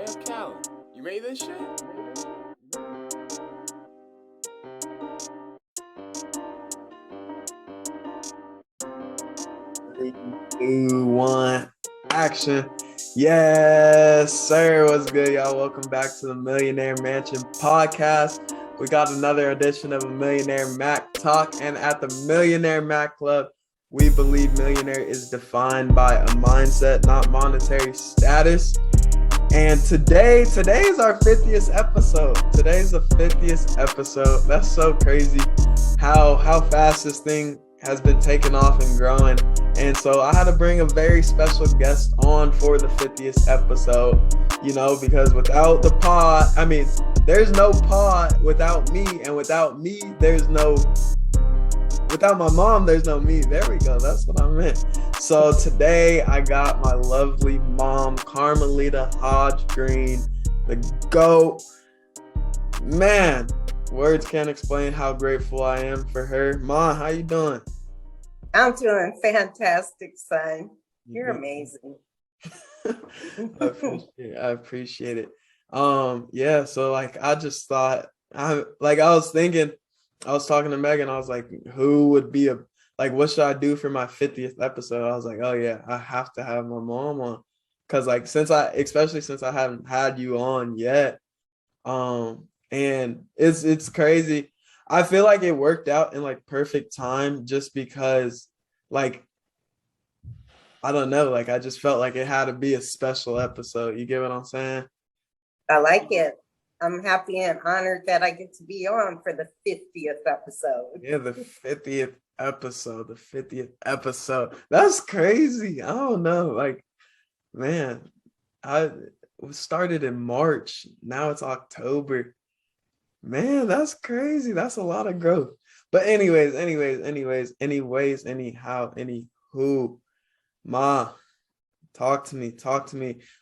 Hey, Callan, you made this shit? Three, two, one, action. Yes, sir. What's good, y'all? Welcome back to the Millionaire Mansion podcast. We got another edition of a Millionaire Mac Talk, and at the Millionaire Mac Club, we believe millionaire is defined by a mindset, not monetary status. And today is our 50th episode. Today's the 50th episode. That's so crazy how fast this thing has been taking off and growing. And so I had to bring a very special guest on for the 50th episode, because without the pod, there's no pod without me, and without my mom, there's no me. There we go. That's what I meant. So today I got my lovely mom, Carmanlita Hodge-Green, the GOAT. Man, words can't explain how grateful I am for her. Ma, how you doing? I'm doing fantastic, son. You're amazing. I appreciate it. Yeah, so I just thought I was talking to Megan, I was like, who would be what should I do for my 50th episode? I was like, oh yeah, I have to have my mom on. Cause especially since I haven't had you on yet. And it's crazy. I feel like it worked out in perfect time just because I don't know, I just felt like it had to be a special episode. You get what I'm saying? I like it. I'm happy and honored that I get to be on for the 50th episode. Yeah, the 50th episode. That's crazy. I don't know. Man, I started in March. Now it's October. Man, that's crazy. That's a lot of growth. But anyways, anywho, Ma, talk to me.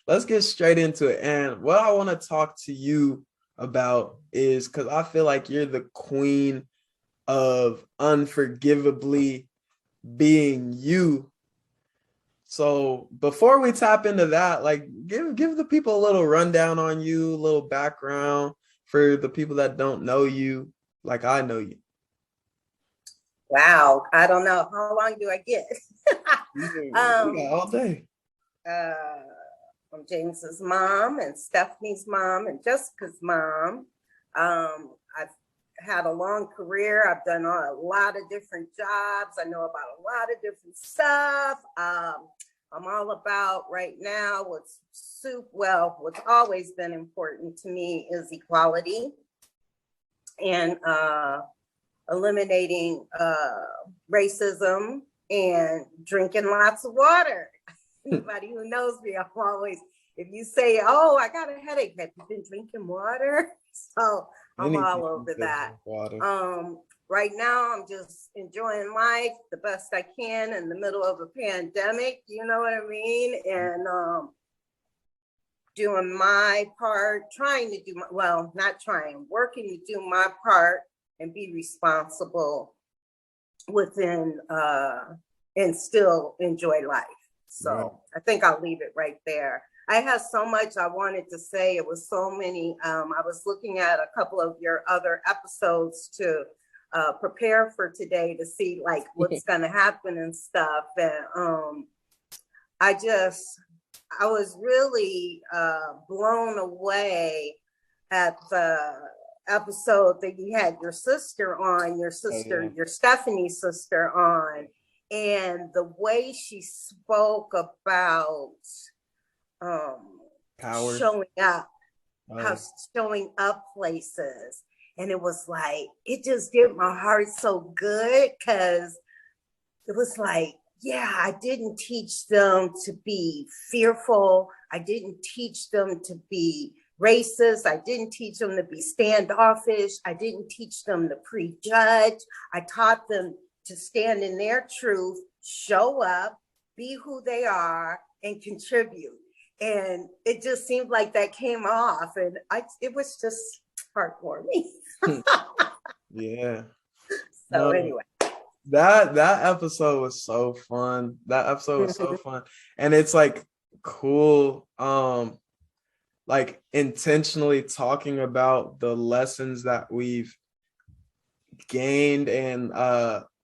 Let's get straight into it. And what I want to talk to you about is, because I feel like you're the queen of unforgivably being you. So before we tap into that, give the people a little rundown on you, a little background for the people that don't know you like I know you. Wow, I don't know. How long do I get? All day. I'm James's mom and Stephanie's mom and Jessica's mom. I've had a long career. I've done a lot of different jobs. I know about a lot of different stuff. I'm all about right now what's always been important to me is equality and eliminating racism and drinking lots of water. Anybody who knows me, I'm always, if you say, oh, I got a headache, have you been drinking water? So I'm all over that. Right now, I'm just enjoying life the best I can in the middle of a pandemic, you know what I mean? And doing my part, working to do my part and be responsible within and still enjoy life. So I think I'll leave it right there. I have so much I wanted to say. It was so many. I was looking at a couple of your other episodes to prepare for today to see what's going to happen and stuff. And I was really blown away at the episode that you had your sister on, your Stephanie's sister on, and the way she spoke about power, showing up, showing up places. And it was it just did my heart so good because it was I didn't teach them to be fearful. I didn't teach them to be racist. I didn't teach them to be standoffish. I didn't teach them to prejudge. I taught them to stand in their truth, show up, be who they are, and contribute. And it just seemed like that came off, and it was just heartwarming. Yeah. So anyway. That episode was so fun. And it's cool. like intentionally talking about the lessons that we've gained and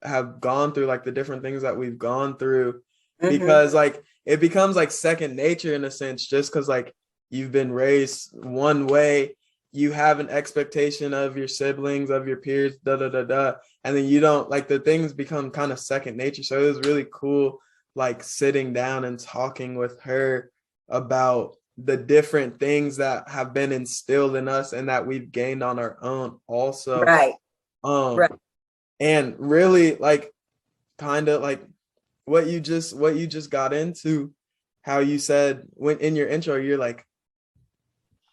have gone through, like the different things that we've gone through, because like it becomes like second nature in a sense, just because like you've been raised one way, you have an expectation of your siblings, of your peers, and then you don't, like, the things become kind of second nature. So it was really cool, like sitting down and talking with her about the different things that have been instilled in us and that we've gained on our own also. Right. Right. And really, like, kind of like what you just got into, how you said when in your intro, you're like,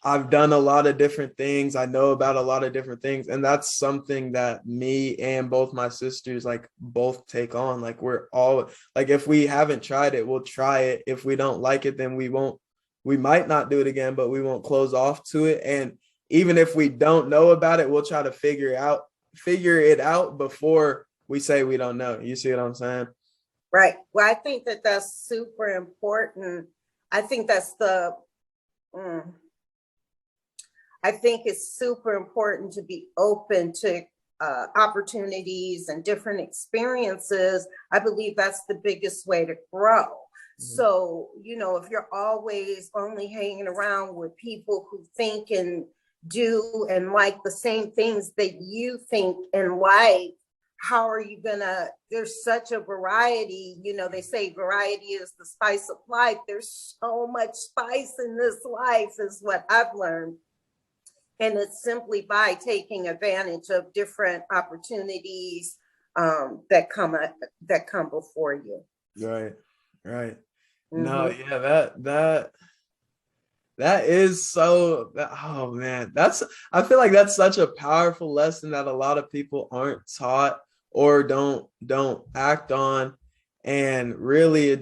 I've done a lot of different things. I know about a lot of different things. And that's something that me and both my sisters, like, both take on. Like, we're all like, if we haven't tried it, we'll try it. If we don't like it, then we might not do it again, but we won't close off to it. And even if we don't know about it, we'll try to figure it out before we say we don't know. You see what I'm saying? Right. Well, I think that that's super important. I think that's I think it's super important to be open to opportunities and different experiences. I believe that's the biggest way to grow. So, you know, if you're always only hanging around with people who think and do and like the same things that you think and like, how are you gonna, there's such a variety, you know, they say variety is the spice of life. There's so much spice in this life is what I've learned. And it's simply by taking advantage of different opportunities that come before you. Right. No, yeah, that is so, oh man, I feel like that's such a powerful lesson that a lot of people aren't taught or don't act on. And really,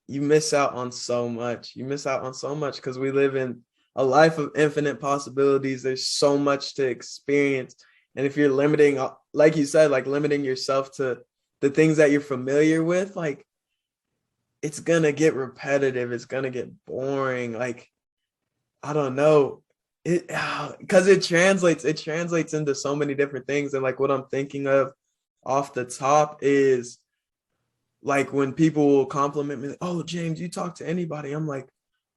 you miss out on so much. You miss out on so much because we live in a life of infinite possibilities. There's so much to experience. And if you're limiting, like you said, like limiting yourself to the things that you're familiar with, like, it's gonna get repetitive. It's gonna get boring. Like, I don't know, because it translates into so many different things. And like what I'm thinking of off the top is like when people will compliment me, like, oh, James, you talk to anybody. I'm like,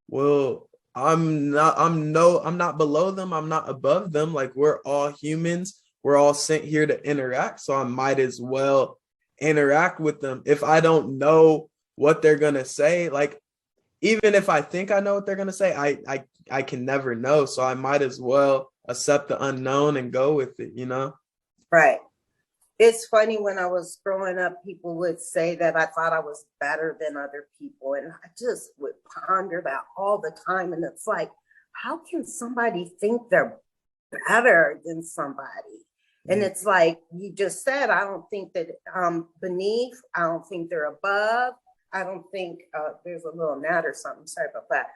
well, I'm not below them. I'm not above them. Like, we're all humans. We're all sent here to interact. So I might as well interact with them. If I don't know what they're going to say, like, even if I think I know what they're going to say, I can never know. So I might as well accept the unknown and go with it, you know? Right. It's funny, when I was growing up, people would say that I thought I was better than other people. And I just would ponder that all the time. And it's like, how can somebody think they're better than somebody? And it's like you just said, I don't think that I'm beneath. I don't think they're above. I don't think there's a little gnat or something. Sorry about that.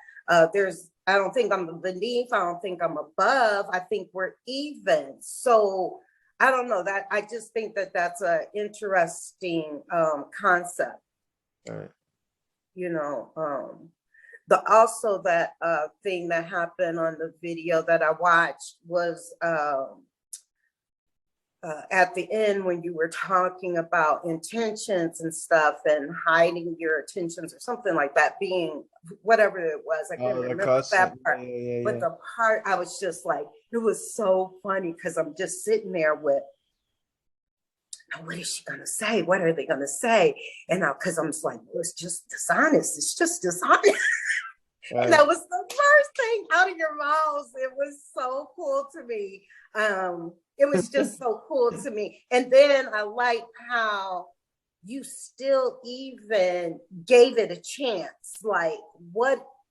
I don't think I'm beneath. I don't think I'm above. I think we're even. So I don't know, that I just think that that's an interesting concept. All right. You know, also that thing that happened on the video that I watched was at the end when you were talking about intentions and stuff and hiding your intentions or something like that, being whatever it was. I can't remember that part. Yeah. But the part, I was just like, it was so funny because I'm just sitting there with, what is she going to say? What are they going to say? And because I'm just like, well, it's just dishonest. It's just dishonest. Right. And that was the first thing out of your mouths. It was so cool to me. It was just so cool to me. And then I like how you still even gave it a chance. Like,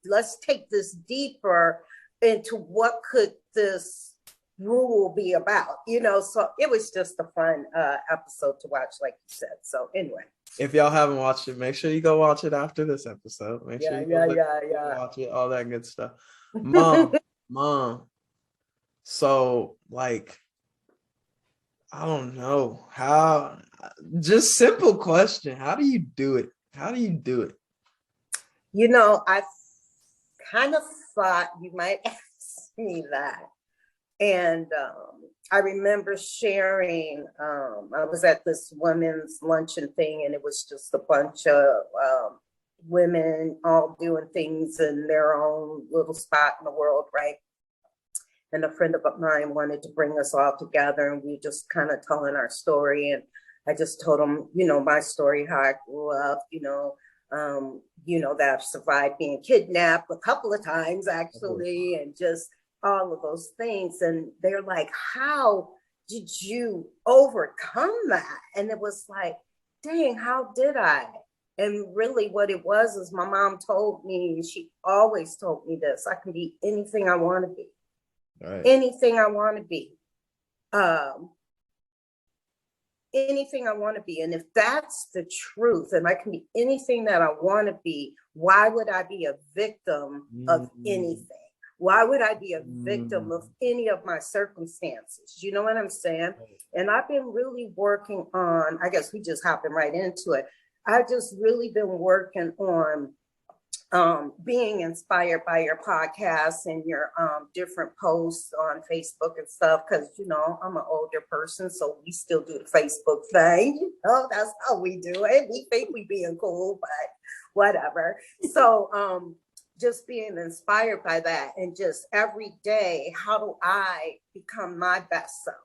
let's take this deeper into what could this rule be about, you know? So it was just a fun episode to watch, like you said. So anyway. If y'all haven't watched it, make sure you go watch it after this episode. Make sure you go watch it, all that good stuff. Mom. So, like, I don't know how, just simple question. How do you do it? You know, I kind of thought you might ask me that. And I remember sharing, I was at this women's luncheon thing, and it was just a bunch of women all doing things in their own little spot in the world, right? And a friend of mine wanted to bring us all together, and we just kind of telling our story. And I just told them, my story, how I grew up, that I've survived being kidnapped a couple of times, actually, and just all of those things. And they're like, how did you overcome that? And it was like, dang, how did I? And really what it was is my mom told me, she always told me this: I can be anything I want to be. Right. Anything I want to be. Anything I want to be. And if that's the truth, and I can be anything that I want to be, why would I be a victim of anything? Why would I be a victim of any of my circumstances? You know what I'm saying? And I've been really working on, I guess we just hopping right into it. I've just really been working on being inspired by your podcasts and your different posts on Facebook and stuff, because I'm an older person, so we still do the Facebook thing. That's how we do it. We think we being cool, but whatever. So just being inspired by that, and just every day, how do I become my best self?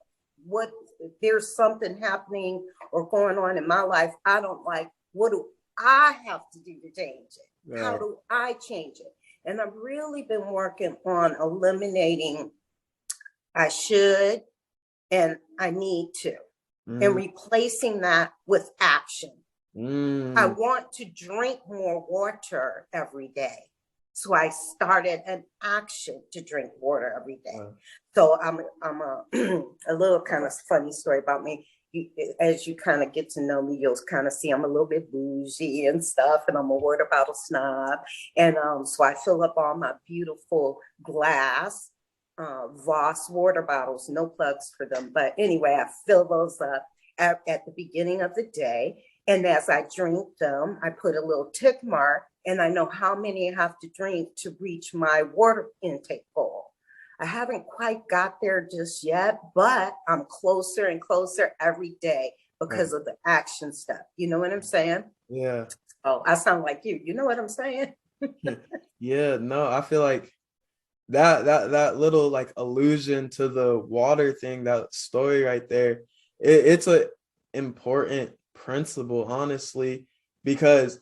What if there's something happening or going on in my life I don't like, what do I have to do to change it? Right. How do I change it? And I've really been working on eliminating I should and I need to, and replacing that with action. I want to drink more water every day. So I started an action to drink water every day. So I'm a little kind of funny story about me. As you kind of get to know me, you'll kind of see I'm a little bit bougie and stuff, and I'm a water bottle snob. And so I fill up all my beautiful glass Voss water bottles, no plugs for them. But anyway, I fill those up at the beginning of the day. And as I drink them, I put a little tick mark, and I know how many I have to drink to reach my water intake goal. I haven't quite got there just yet, but I'm closer and closer every day because of the action stuff. You know what I'm saying? Yeah. Oh, I sound like you. You know what I'm saying? Yeah, no, I feel like that little like allusion to the water thing, that story right there, it's a important principle, honestly, because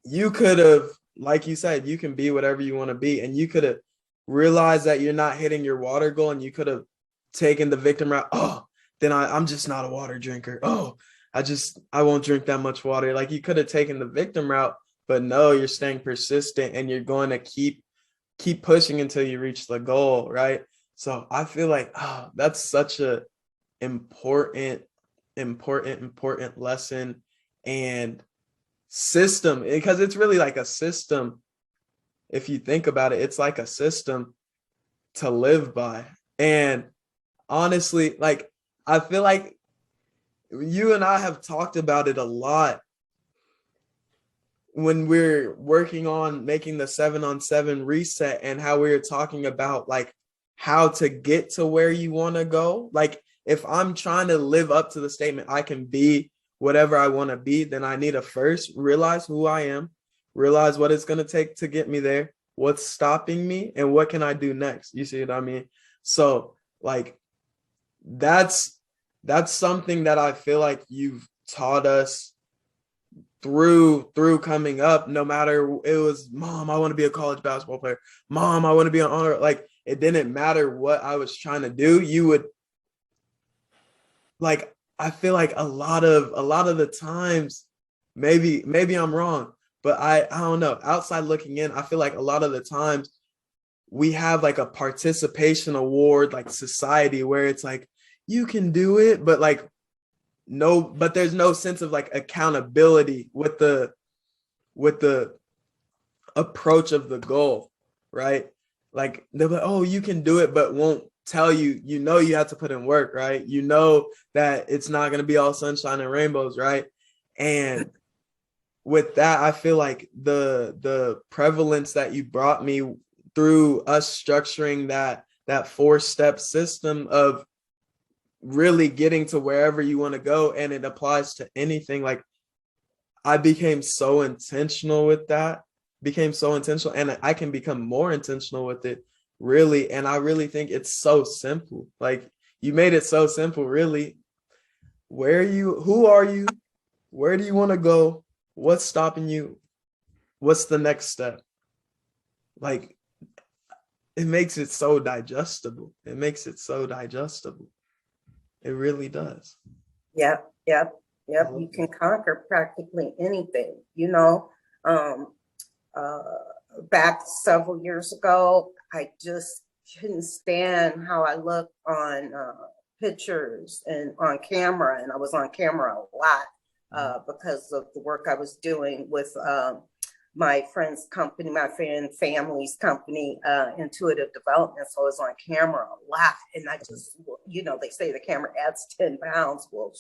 you could have, like you said, you can be whatever you want to be, and you could have realized that you're not hitting your water goal, and you could have taken the victim route. Oh, then I'm just not a water drinker. Oh, I won't drink that much water. Like, you could have taken the victim route, but no, you're staying persistent, and you're going to keep pushing until you reach the goal, right? So I feel like that's such a important lesson and system, because it's really like a system. If you think about it, it's like a system to live by. And honestly, like, I feel like you and I have talked about it a lot when we're working on making the 7-on-7 reset, and how we were talking about like how to get to where you want to go. Like, if I'm trying to live up to the statement, I can be whatever I want to be, then I need to first realize who I am, realize what it's going to take to get me there, what's stopping me, and what can I do next? You see what I mean? So like, that's something that I feel like you've taught us through coming up. No matter, it was, Mom, I want to be a college basketball player. Mom, I want to be an honor. Like, it didn't matter what I was trying to do. You would, like, I feel like a lot of the times, maybe I'm wrong, but I don't know. Outside looking in, I feel like a lot of the times we have like a participation award, like society, where it's like, you can do it, but like, no, but there's no sense of like accountability with the approach of the goal, right? Like, they're like, oh, you can do it, but won't tell you, you have to put in work, right? You know that it's not going to be all sunshine and rainbows, right? And with that, I feel like the prevalence that you brought me through us structuring that 4-step system of really getting to wherever you want to go, and it applies to anything. Like, I became so intentional with that, and I can become more intentional with it, really. And I really think it's so simple. Like, you made it so simple, really. Who are you? Where do you want to go? What's stopping you? What's the next step? Like, it makes it so digestible. It really does. Yep. You can conquer practically anything, Um, uh, Back several years ago, I just couldn't stand how I looked on pictures and on camera, and I was on camera a lot because of the work I was doing with my friend's company, my friend family's company, Intuitive Development. So I was on camera a lot, and I just, they say the camera adds 10 pounds. Well,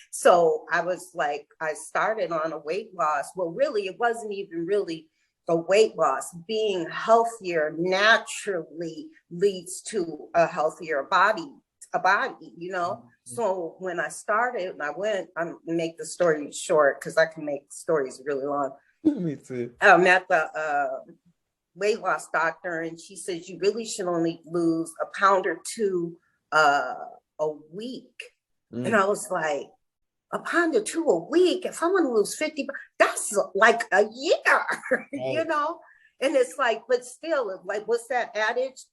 so I was like, I started on a weight loss. Well, really, it wasn't even really a weight loss. Being healthier naturally leads to a healthier body, So when I started, I'm make the story short because I can make stories really long. Me too. I met the weight loss doctor, and she says you really should only lose a pound or two a week. And I was like, a pound or two a week? If I want to lose 50, that's like a year, And it's like, but still, like, what's that adage?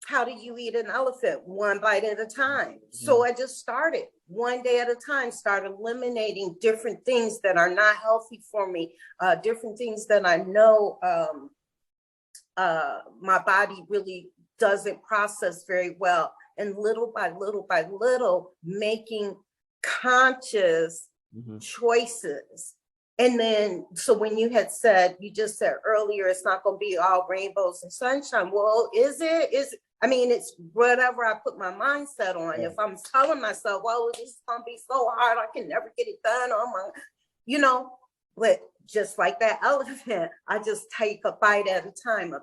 How do you eat an elephant? One bite at a time. So I just started one day at a time, start eliminating different things that are not healthy for me, different things that I know my body really doesn't process very well. And little by little, making conscious choices. And then, so when you just said earlier, it's not going to be all rainbows and sunshine. Well, is it? It's whatever I put my mindset on. If I'm telling myself, well, this is going to be so hard, I can never get it done. But just like that elephant, I just take a bite at a time.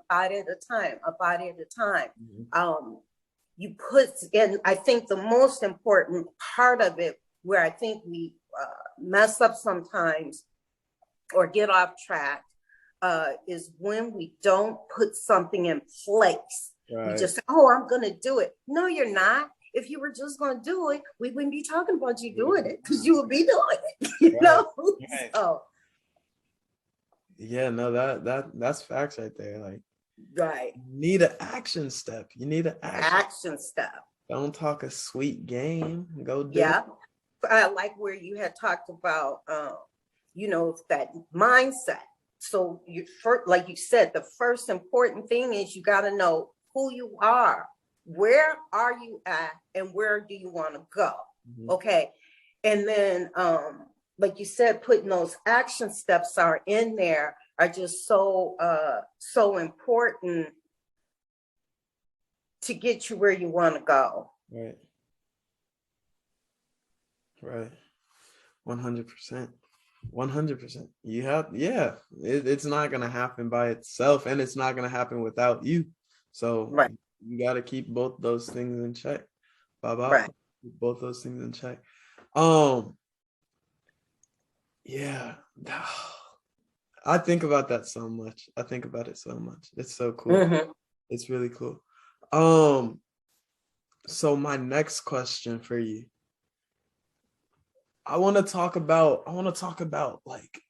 You put in, I think the most important part of it, where I think we mess up sometimes or get off track, is when we don't put something in place. Right. We just say, oh, I'm going to do it. No, you're not. If you were just going to do it, we wouldn't be talking about you doing it, because you would be doing it, Right. So. Yeah, no, that's facts right there. Like, Right. you need an action step. Action step. Don't talk a sweet game. Go do Yeah. it. I like where you had talked about, that mindset. So like you said, the first important thing is you got to know who you are. Where are you at, and where do you want to go? Okay. And then, like you said, putting those action steps are in there are just so important to get you where you want to go. Right. 100%. 100%. It's not going to happen by itself, and it's not going to happen without you. So you got to keep both those things in check. Right. Both those things in check. Yeah. I think about that so much. It's so cool. It's really cool. So my next question for you, I want to talk about like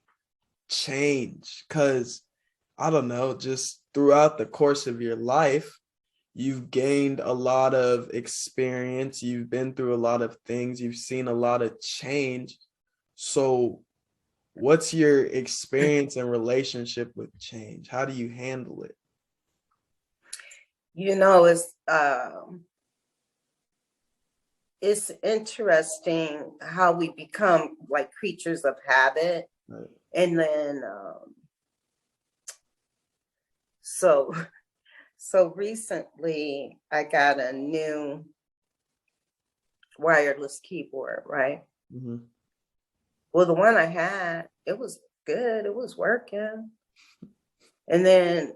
change, because I don't know, just throughout the course of your life, you've gained a lot of experience, you've been through a lot of things, you've seen a lot of change. So what's your experience and relationship with change? How do you handle it? It's interesting how we become like creatures of habit. Right. And then, so recently I got a new wireless keyboard, right? Well, the one I had, it was good. It was working. And then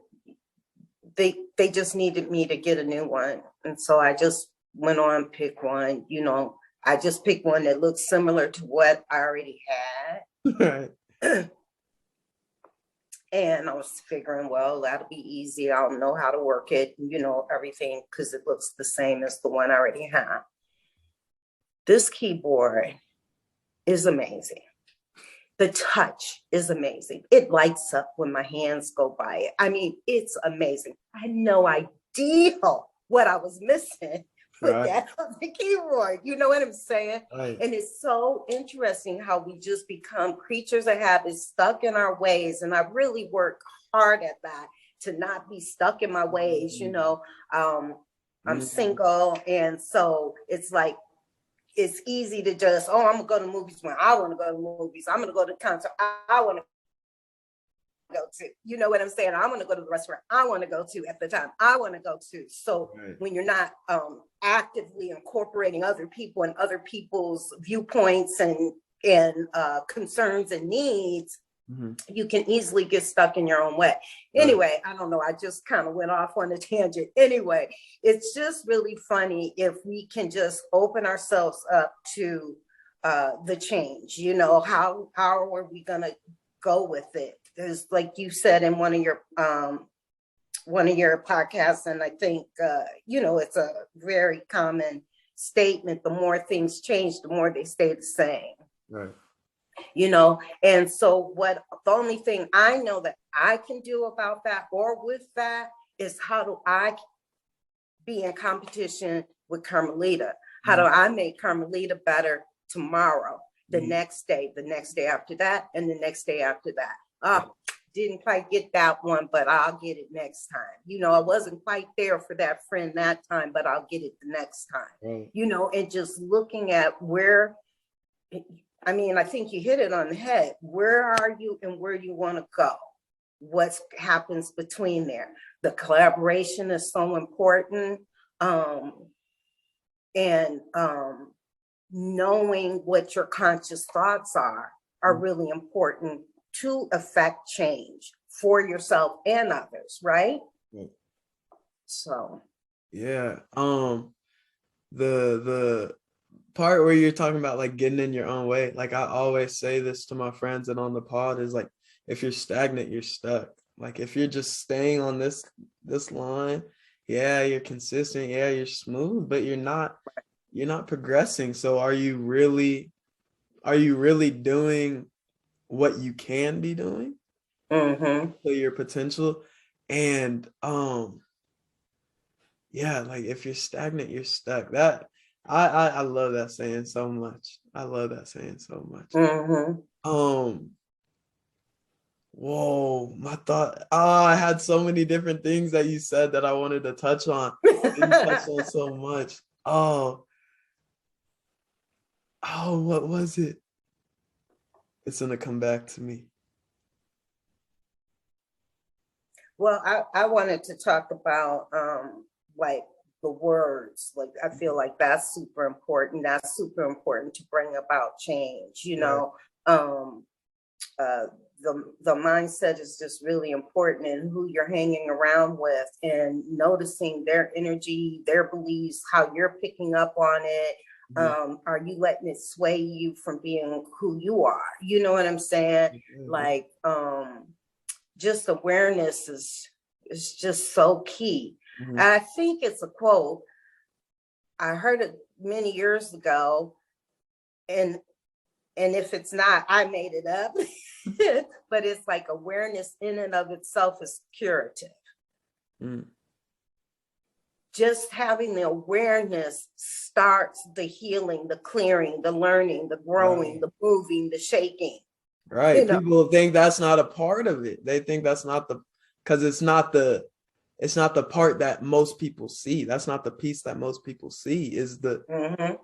they just needed me to get a new one. And so I just went on, pick one, I just picked one that looks similar to what I already had. Right. And I was figuring, well, that'll be easy. I'll know how to work it, everything, because it looks the same as the one I already have. This keyboard is amazing. The touch is amazing. It lights up when my hands go by it. I mean, it's amazing. I had no idea what I was missing with that on the keyboard. You know what I'm saying? Right. And it's so interesting how we just become creatures of habit, stuck in our ways. And I really work hard at that, to not be stuck in my ways. I'm single. And so it's like, it's easy to just, I'm gonna go to movies when I want to go to movies. I'm gonna go to the concert I want to go to. You know what I'm saying? I'm gonna go to the restaurant I want to go to at the time I want to go to. So when you're not actively incorporating other people and other people's viewpoints and concerns and needs, you can easily get stuck in your own way. Anyway, I don't know. I just kind of went off on a tangent. Anyway, it's just really funny if we can just open ourselves up to the change. How are we going to go with it? There's, like you said in one of your podcasts, and I think it's a very common statement: the more things change, the more they stay the same. Right. And so the only thing I know that I can do about that or with that is, how do I be in competition with Carmanlita? How do I make Carmanlita better tomorrow, the next day after that, and the next day after that? Didn't quite get that one, but I'll get it next time. I wasn't quite there for that friend that time, but I'll get it the next time. Right. And just looking at where, I think you hit it on the head. Where are you and where you want to go? What happens between there? The collaboration is so important. And knowing what your conscious thoughts are really important to affect change for yourself and others, right? So. Yeah. The part where you're talking about like getting in your own way, like I always say this to my friends and on the pod, is like, if you're stagnant, you're stuck. Like if you're just staying on this line, you're consistent, you're smooth, but you're not progressing. So are you really doing what you can be doing to your potential? And like if you're stagnant, you're stuck. That I love that saying so much. Whoa, my thought. I had so many different things that you said that I wanted to touch on. You touched on so much. Oh, what was it? It's gonna come back to me. Well, I wanted to talk about like the words. Like I feel like that's super important. That's super important to bring about change. The mindset is just really important, and who you're hanging around with, and noticing their energy, their beliefs, how you're picking up on it. Are you letting it sway you from being who you are? You know what I'm saying? Like, just awareness is just so key. I think it's a quote. I heard it many years ago, and if it's not, I made it up. But it's like, awareness in and of itself is curative. Just having the awareness starts the healing, the clearing, the learning, the growing, the moving, the shaking. Right. People think that's not a part of it. They think that's not because it's not the part that most people see. That's not the piece that most people see. Is the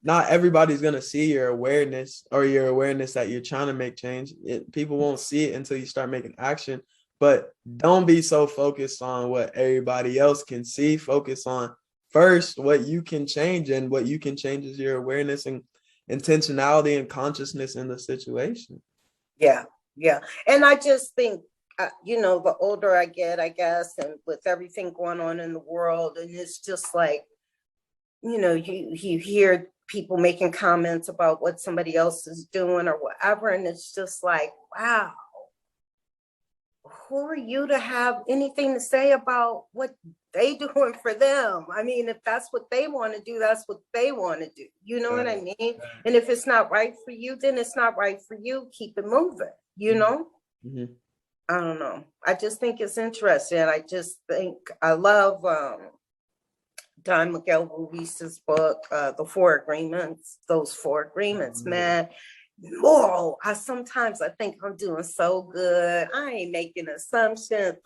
not everybody's gonna see your awareness that you're trying to make change. People won't see it until you start making action. But don't be so focused on what everybody else can see. Focus on first what you can change, and what you can change is your awareness and intentionality and consciousness in the situation. Yeah. And I just think you know, the older I get, I guess, and with everything going on in the world, and it's just like, you know, you hear people making comments about what somebody else is doing or whatever, and it's just like, wow, who are you to have anything to say about what they doing for them? I mean, if that's what they want to do, that's what they want to do. You know what I mean? And if it's not right for you, then it's not right for you. Keep it moving, you know? Mm-hmm. I don't know. I just think it's interesting. I just think I love Don Miguel Ruiz's book, The Four Agreements, those four agreements, man. Moral. Sometimes I think I'm doing so good. I ain't making assumptions.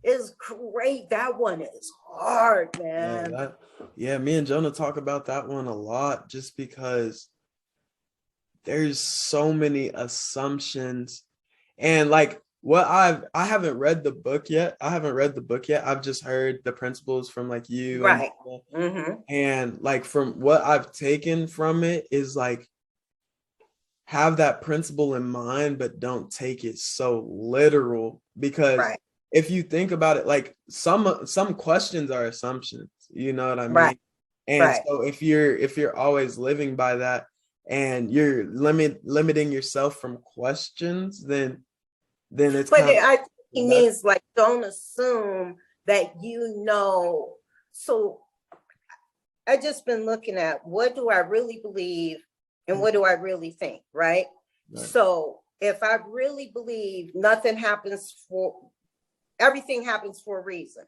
It's great. That one is hard, man. Yeah, me and Jonah talk about that one a lot just because there's so many assumptions. And like I haven't read the book yet. I've just heard the principles from like you. Right. And like from what I've taken from it is like, have that principle in mind, but don't take it so literal, because if you think about it, like some questions are assumptions, you know what I mean? And so if you're always living by that and you're limiting yourself from questions, then it's but kind of, I think he means like, don't assume that you know. So I just been looking at, what do I really believe and what do I really think, right? So if I really believe everything happens for a reason.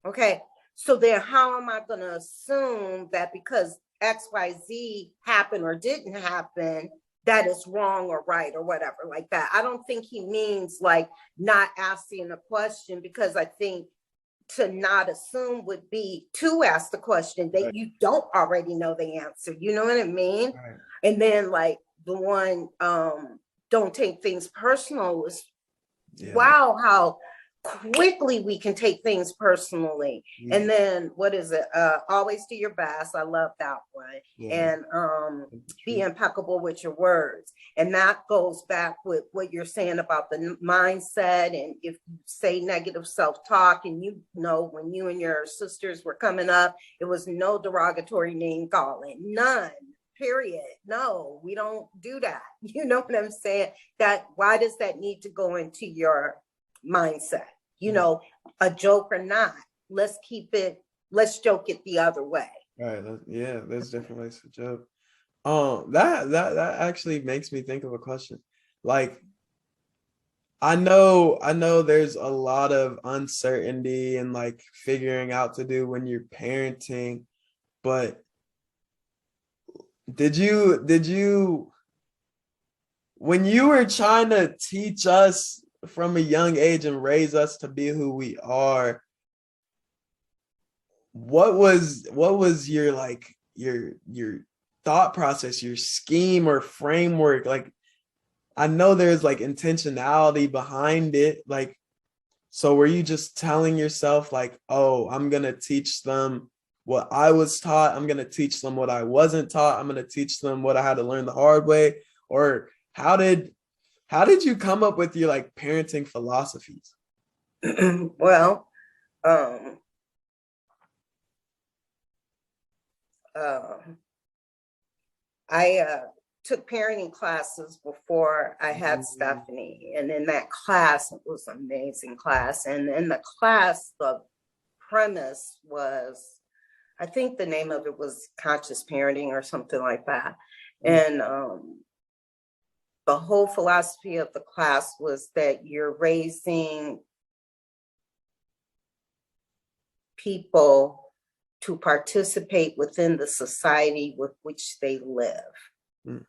Okay, so then how am I going to assume that because XYZ happened or didn't happen, that is wrong or right or whatever like that? I don't think he means like not asking a question, because I think to not assume would be to ask the question that you don't already know the answer. You know what I mean? And then like the one, don't take things personal, was wow, how quickly we can take things personally. And then what is it? Always do your best. I love that one. And be impeccable with your words. And that goes back with what you're saying about the mindset. And if you say negative self-talk, and you know, when you and your sisters were coming up, it was no derogatory name calling, none. Period. No, we don't do that. You know what I'm saying? That why does that need to go into your mindset? You know, a joke or not, let's joke it the other way. Yeah, there's different ways to joke. That actually makes me think of a question. Like, I know there's a lot of uncertainty and like figuring out to do when you're parenting, but did you when you were trying to teach us from a young age and raise us to be who we are, what was your like your thought process, your scheme or framework? Like, I know there's like intentionality behind it. Like, so were you just telling yourself like, oh, I'm gonna teach them what I was taught, I'm gonna teach them what I wasn't taught, I'm gonna teach them what I had to learn the hard way? Or how did you come up with your like parenting philosophies? Well, I took parenting classes before I had Stephanie, and in that class, it was an amazing class. And in the class, the premise was, I think the name of it was conscious parenting or something like that. And the whole philosophy of the class was that you're raising people to participate within the society with which they live.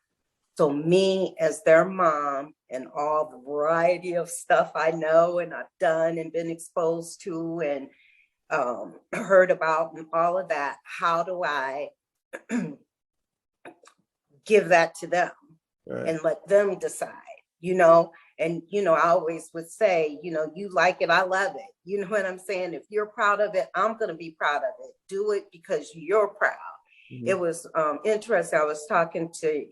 So me as their mom, and all the variety of stuff I know and I've done and been exposed to and heard about and all of that, how do I give that to them and let them decide, you know? And, you know, I always would say, you know, you like it, I love it. You know what I'm saying? If you're proud of it, I'm going to be proud of it. Do it because you're proud. It was interesting. I was talking to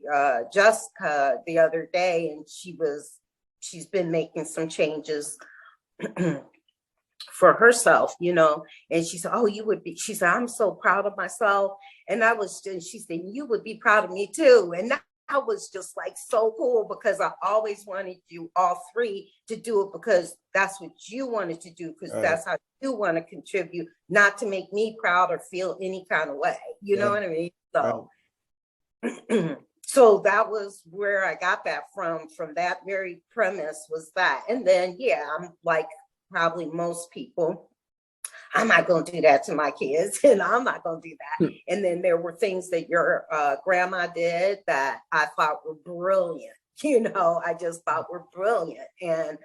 Jessica the other day, and she was she's been making some changes for herself, and she said, oh, she said, I'm so proud of myself. And she said, you would be proud of me too. And that was just like so cool, because I always wanted you all three to do it, because that's what you wanted to do, because that's how you want to contribute, not to make me proud or feel any kind of way. You know what I mean? So, so that was where I got that from that very premise was that. And then, I'm like probably most people, I'm not going to do that to my kids, and I'm not going to do that. And then there were things that your grandma did that I thought were brilliant. I just thought were brilliant. And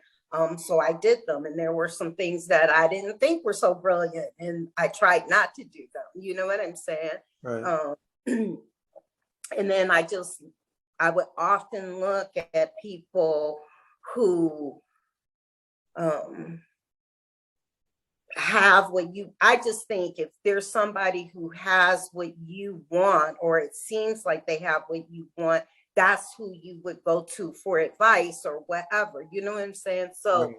so I did them. And there were some things that I didn't think were so brilliant, and I tried not to do them. You know what I'm saying? Right. And then I would often look at people who have I just think if there's somebody who has what you want, or it seems like they have what you want, that's who you would go to for advice or whatever. You know what I'm saying? So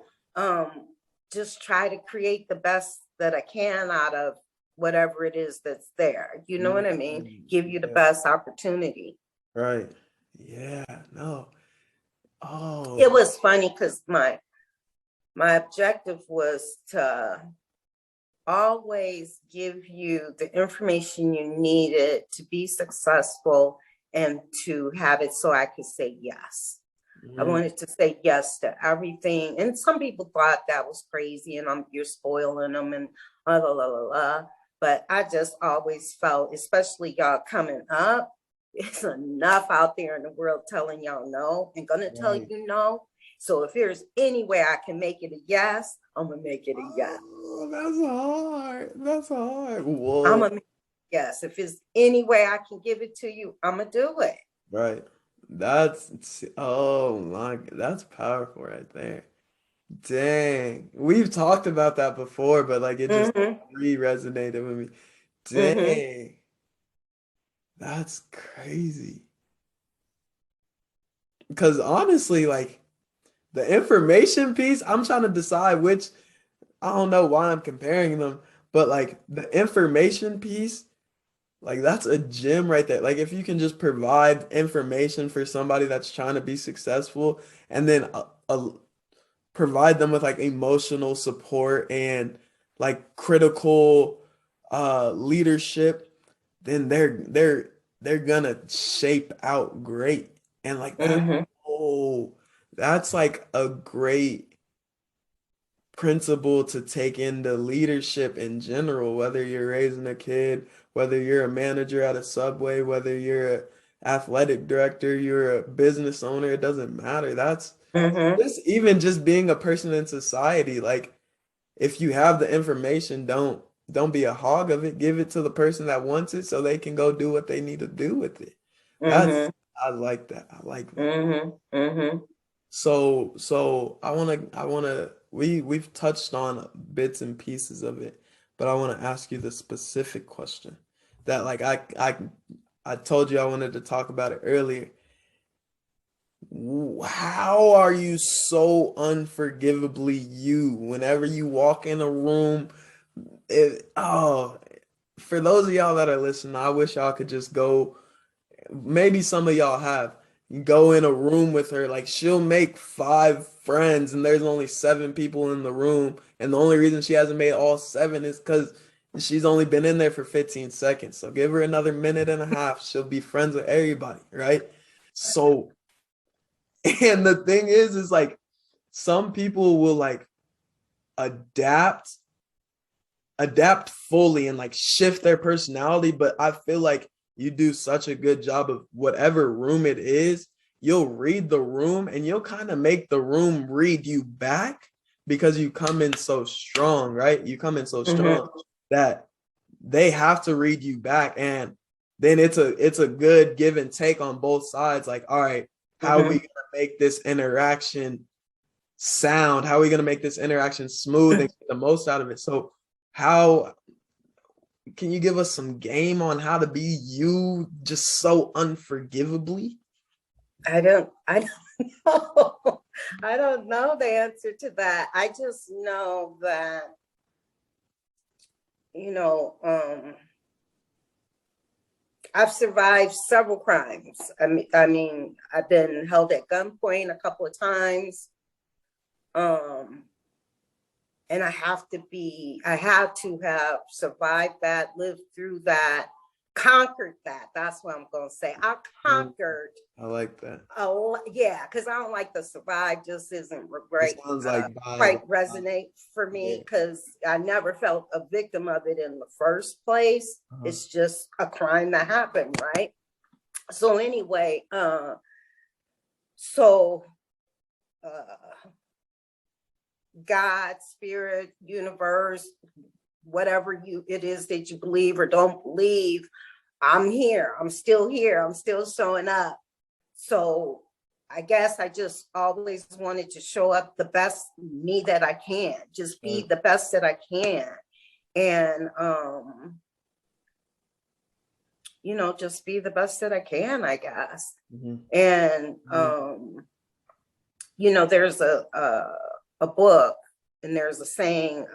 just try to create the best that I can out of whatever it is that's there. You know what I mean? Give you the best opportunity. Right. Yeah. No. Oh. It was funny because my objective was to always give you the information you needed to be successful and to have it so I could say yes. I wanted to say yes to everything. And some people thought that was crazy and you're spoiling them and blah, blah, blah, blah, blah. But I just always felt, especially y'all coming up, it's enough out there in the world telling y'all no and gonna tell you no. So if there's any way I can make it a yes, I'm gonna make it a yes. Oh, that's hard. That's hard. Whoa. I'm gonna make it a yes. If there's any way I can give it to you, I'm gonna do it. Right. That's powerful right there. Dang. We've talked about that before, but like it just re-resonated with me. Dang. That's crazy. Because honestly, like the information piece, I'm trying to decide which, I don't know why I'm comparing them, but like the information piece, like that's a gem right there. Like if you can just provide information for somebody that's trying to be successful, and then provide them with like emotional support and like critical leadership, then they're gonna shape out great. And like that, that's like a great principle to take into leadership in general, whether you're raising a kid, whether you're a manager at a Subway, whether you're an athletic director, you're a business owner, it doesn't matter. That's just being a person in society. Like if you have the information, don't be a hog of it. Give it to the person that wants it so they can go do what they need to do with it. I like that. I like that. So we've touched on bits and pieces of it, but I want to ask you the specific question that like I told you I wanted to talk about it earlier. How are you so unforgivably you whenever you walk in a room? For those of y'all that are listening, I wish y'all could just go. Maybe some of y'all have. You go in a room with her, like she'll make 5 friends and there's only 7 people in the room. And the only reason she hasn't made all 7 is because she's only been in there for 15 seconds. So give her another minute and a half. She'll be friends with everybody, right? So, and the thing is like some people will like adapt fully and like shift their personality. But I feel like you do such a good job of whatever room it is, you'll read the room and you'll kind of make the room read you back because you come in so strong, right? You come in so strong that they have to read you back. And then it's a good give and take on both sides. Like, all right, how are we going to make this interaction sound? How are we going to make this interaction smooth and get the most out of it? So how can you give us some game on how to be you just so unforgivably? I don't know. I don't know the answer to that. I just know that, you know, I've survived several crimes. I mean, I've been held at gunpoint a couple of times. And I had to have survived that, lived through that, conquered that. That's what I'm going to say. I conquered. I like that. Yeah, because I don't like the survive, just isn't great. It sounds like quite resonate for me because I never felt a victim of it in the first place. It's just a crime that happened, right? So anyway, God, spirit, universe, whatever it is that you believe or don't believe, I'm here. I'm still here. I'm still showing up. So I guess I just always wanted to show up the best me that I can, just be the best that I can. And, you know, just be the best that I can, I guess. And, you know, there's a book and there's a saying,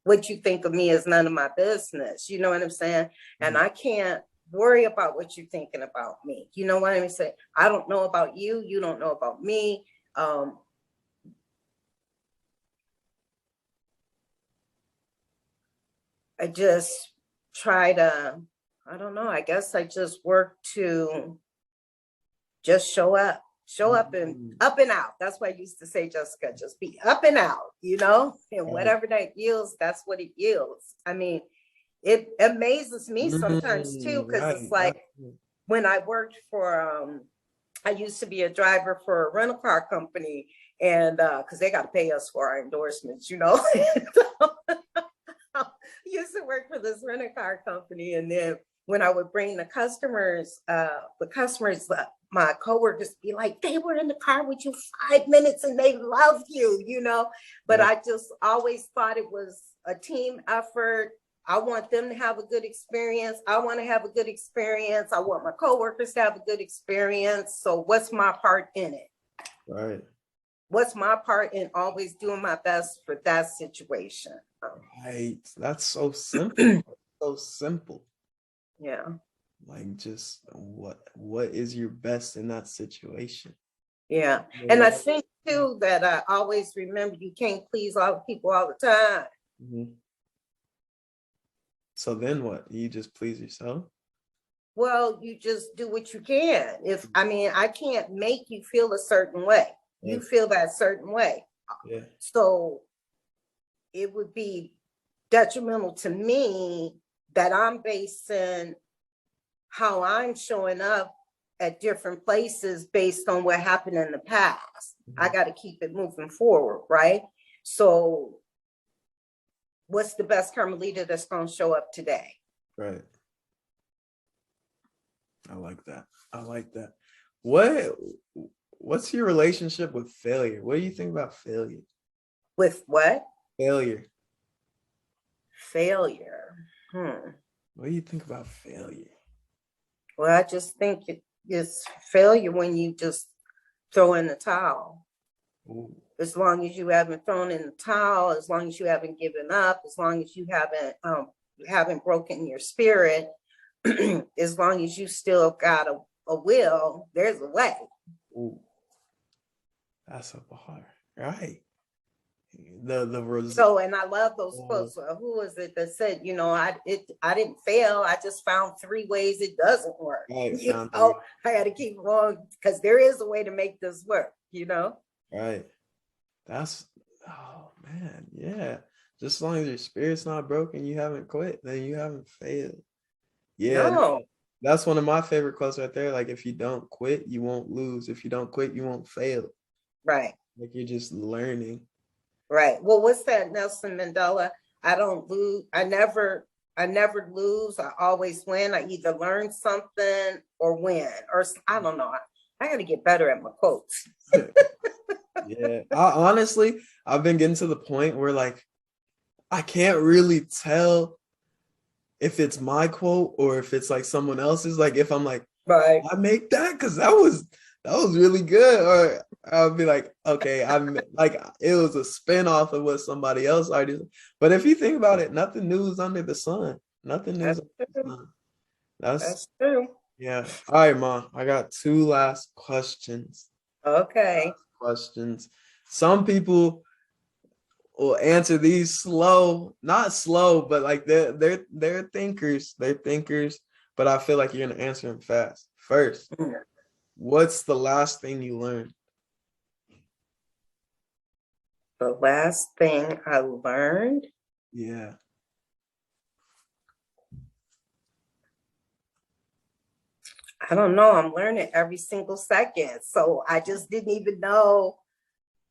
what you think of me is none of my business. You know what I'm saying? And I can't worry about what you're thinking about me. You know what I'm saying? I don't know about you. You don't know about me. I just try to, I don't know, I guess I just work to just show up and up and out. That's what I used to say, Jessica, just be up and out, you know, and whatever that yields, that's what it yields. I mean, it amazes me sometimes too, because it's like when I worked for, I used to be a driver for a rental car company, and because they got to pay us for our endorsements, you know. I used to work for this rental car company, and then when I would bring the customers, my coworkers be like, they were in the car with you 5 minutes and they loved you, you know. But I just always thought it was a team effort. I want them to have a good experience. I want to have a good experience. I want my coworkers to have a good experience. So what's my part in it? Right. What's my part in always doing my best for that situation? Right. That's so simple. So simple. Yeah. Like, just what is your best in that situation? Yeah. And I think too that I always remember you can't please all the people all the time. So then what? You just please yourself? Well, you just do what you can. I can't make you feel a certain way. You feel that certain way. Yeah. So it would be detrimental to me that I'm basing how I'm showing up at different places based on what happened in the past. I got to keep it moving forward, right? So what's the best Carmanlita that's going to show up today? Right. I like that. What's your relationship with failure? What do you think about failure? With what? Failure. What do you think about failure? Well, I just think it's failure when you just throw in the towel. Ooh. As long as you haven't thrown in the towel, as long as you haven't given up, as long as you haven't broken your spirit, as long as you still got a will, there's a way. Ooh. That's a bar, right? So, and I love those quotes. Who was it that said, you know, I didn't fail. I just found 3 ways it doesn't work. Right. You know, I had to keep going because there is a way to make this work, you know? Right. Oh man, yeah. Just as long as your spirit's not broken, you haven't quit, then you haven't failed. Yeah. No. That's one of my favorite quotes right there. Like, if you don't quit, you won't lose. If you don't quit, you won't fail. Right. Like, you're just learning. Right. Well, what's that, Nelson Mandela? I don't lose. I never lose. I always win. I either learn something or win, or I don't know. I got to get better at my quotes. Yeah. Honestly, I've been getting to the point where, like, I can't really tell if it's my quote or if it's like someone else's. Like, if I'm like, right, I make that because that was that was really good. Or I'll be like, okay, I'm like, it was a spin-off of what somebody else already said. But if you think about it, nothing new is under the sun. Nothing new is That's under the true. sun. That's That's true. yeah. All right, Ma. I got two last questions. Okay. Questions. Some people will answer these slow, not slow, but like they're thinkers. They're thinkers, but I feel like you're gonna answer them fast. First, what's the last thing you learned? The last thing I learned, Yeah. I don't know. I'm learning every single second. So I just didn't even know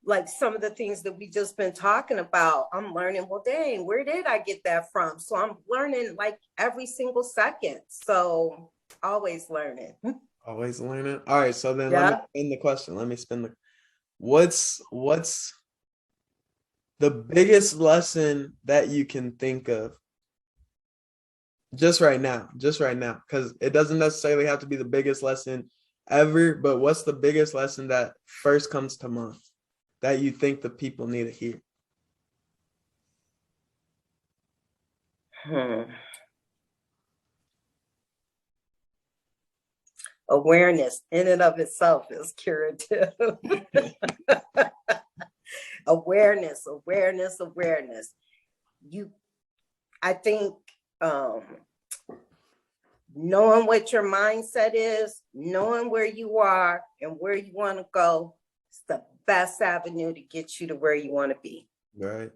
like some of the things that we just been talking about. I'm learning, well, dang, where did I get that from? So I'm learning like every single second. So always learning. Always learning. All right, so then let me Yeah. spin the question. Let me spin the what's the biggest lesson that you can think of just right now, because it doesn't necessarily have to be the biggest lesson ever, but what's the biggest lesson that first comes to mind that you think the people need to hear? Awareness in and of itself is curative. Awareness. I think knowing what your mindset is, knowing where you are and where you want to go, is the best avenue to get you to where you want to be. Right.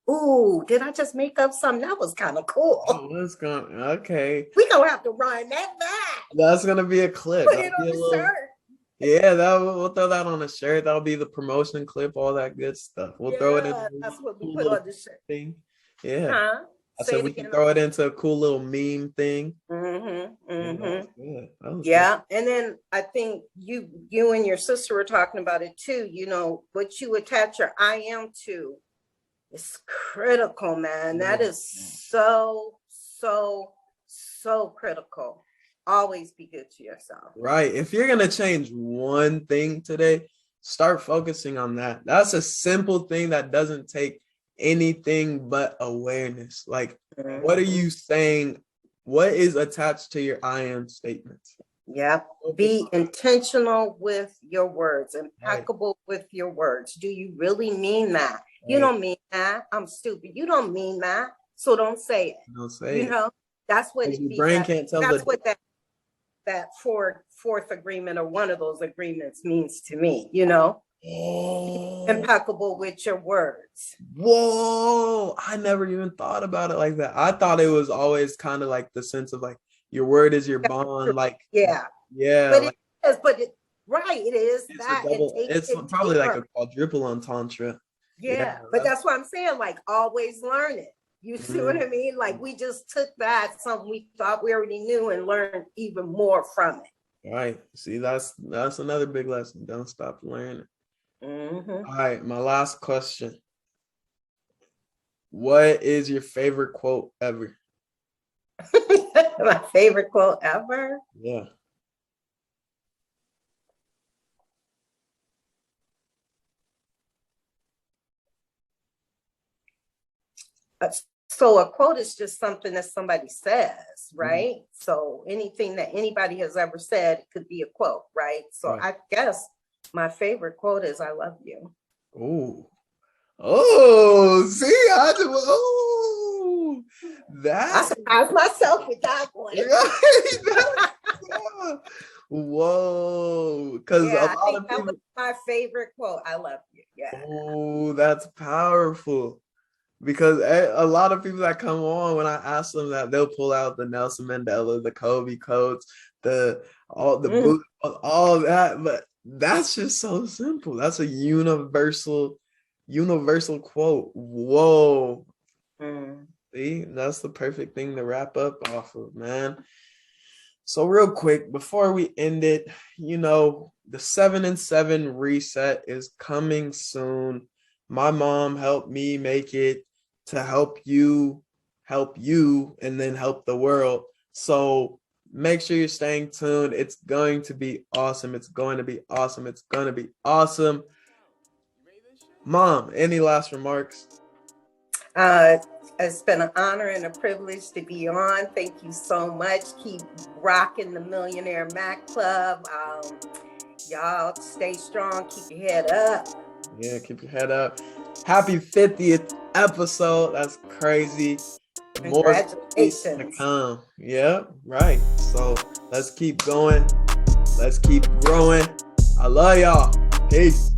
Ooh, did I just make up something? That was kind of cool. Oh, okay. We gonna have to run that back. That's gonna be a clip. Put it on the shirt. Yeah, we'll throw that on a shirt. That'll be the promotion clip, all that good stuff. We'll throw it in. That's what we put on the shirt. Thing. Yeah. Huh? I said we can throw it into a cool little meme thing. Mm-hmm. Yeah, that was good. Yeah. And then I think you and your sister were talking about it too. You know, what you attach your I am to is critical, man. That is so critical. Always be good to yourself. Right. If you're going to change one thing today, start focusing on that. That's a simple thing that doesn't take anything but awareness. Like, what are you saying? What is attached to your I am statements? Yeah. Be intentional with your words, impeccable with your words. Do you really mean that? Right. You don't mean that. I'm stupid. You don't mean that. So don't say it. Don't say it. Know, that's what it your means. brain can't tell. That's what that fourth agreement or one of those agreements means to me, you know. Oh. Impeccable with your words. Whoa, I never even thought about it like that. I thought it was always kind of like the sense of like your word is your bond. Like yeah. But like, it is, but it is it's that it's probably like a quadruple entendre. Yeah, but that's what I'm saying. Like always learn it. You see what I mean? Like we just took that, something we thought we already knew, and learned even more from it. Right. See, that's another big lesson. Don't stop learning. Mm-hmm. All right, my last question. What is your favorite quote ever? My favorite quote ever? Yeah. So a quote is just something that somebody says, right? Mm-hmm. So anything that anybody has ever said could be a quote, right? So right. I guess my favorite quote is "I love you." Oh, see, I surprised myself with that one. Whoa, because I think that was my favorite quote. I love you. Yeah. Oh, that's powerful. Because a lot of people that come on, when I ask them that, they'll pull out the Nelson Mandela, the Kobe quotes, all that, but that's just so simple. That's a universal quote. Whoa. See, that's the perfect thing to wrap up off of, man. So real quick, before we end it, you know, the 7-in-7 reset is coming soon. My mom helped me make it to help you, and then help the world. So Make sure you're staying tuned. It's going to be awesome. It's going to be awesome. It's going to be awesome. Mom, any last remarks? It's been an honor and a privilege to be on. Thank you so much. Keep rocking the Millionaire Mac Club. Y'all stay strong. Keep your head up. Yeah, keep your head up. Happy 50th episode. That's crazy. More Congratulations. to come. Yeah, right. So let's keep going. Let's keep growing. I love y'all. Peace.